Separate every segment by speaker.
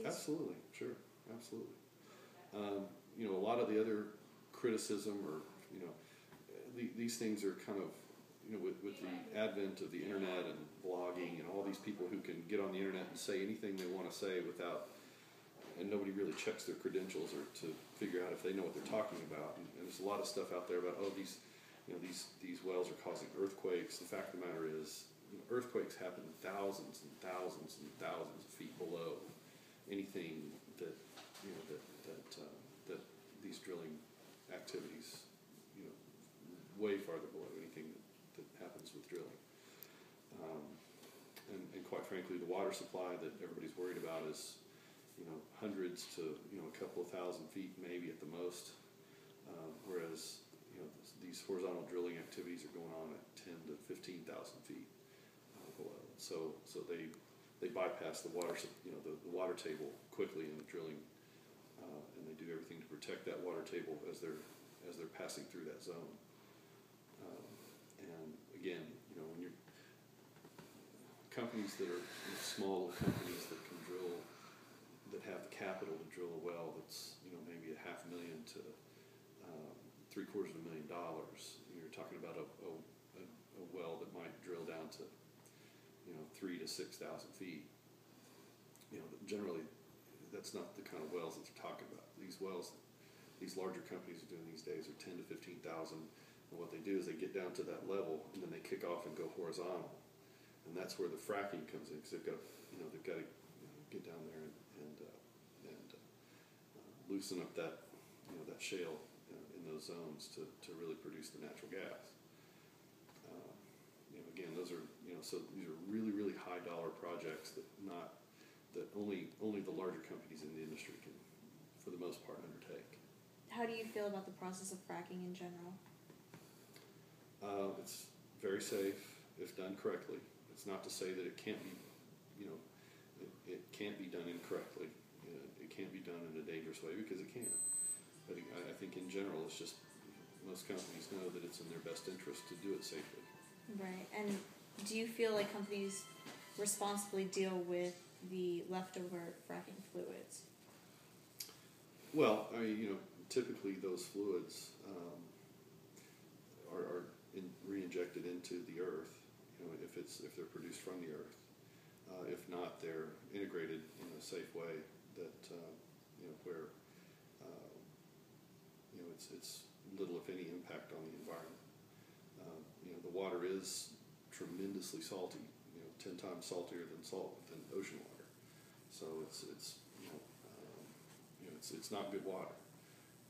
Speaker 1: Absolutely, sure, absolutely. You know, a lot of the other criticism, or you know, these things are kind of, you know, with the advent of the internet and blogging and all these people who can get on the internet and say anything they want to say without, and nobody really checks their credentials or to figure out if they know what they're talking about. And there's a lot of stuff out there about, oh, these, you know, these wells are causing earthquakes. The fact of the matter is, you know, earthquakes happen thousands and thousands and thousands of feet below anything that, you know, that these drilling activities, you know, way farther below anything that happens with drilling. And quite frankly, the water supply that everybody's worried about is, you know, hundreds to, you know, a couple of thousand feet maybe at the most, whereas, you know, these horizontal drilling activities are going on at 10 to 15,000 feet below. So they bypass the water, you know, the water table quickly in the drilling, and they do everything to protect that water table as they're passing through that zone. And again, you know, when you're companies that are, you know, small companies that can drill, that have the capital to drill a well that's, you know, maybe $500,000 to $750,000. You're talking about a well that might drill down to, you know, 3,000 to 6,000 feet. You know, generally, that's not the kind of wells that they're talking about. These wells, these larger companies are doing these days are 10 to 15,000, and what they do is they get down to that level and then they kick off and go horizontal, and that's where the fracking comes in, because they've got to, you know, get down there and loosen up that, you know, that shale in those zones to really produce the natural gas. You know, again, those are, you know, so these are really, really high dollar projects that only the larger companies in the industry can, for the most part, undertake.
Speaker 2: How do you feel about the process of fracking in general?
Speaker 1: It's very safe if done correctly. It's not to say that it can't be, you know, it can't be done incorrectly. It can't be done in a dangerous way, because it can. But I think in general, it's just, most companies know that it's in their best interest to do it safely.
Speaker 2: Right. And do you feel like companies responsibly deal with the leftover fracking fluids?
Speaker 1: Well, I mean, you know, typically those fluids are re-injected into the earth, you know, if they're produced from the earth. If not, they're integrated in a safe way that, you know, where, you know, it's little, if any, impact on the environment. You know, the water is tremendously salty, you know, 10 times saltier than ocean water. So it's you know, it's not good water.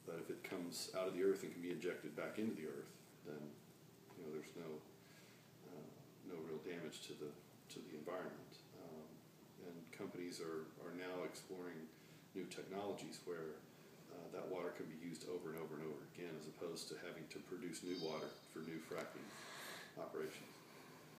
Speaker 1: But if it comes out of the earth and can be injected back into the earth, then, you know, there's no real damage to the environment. And companies are now exploring new technologies where that water can be used over and over and over again, as opposed to having to produce new water for new fracking operations.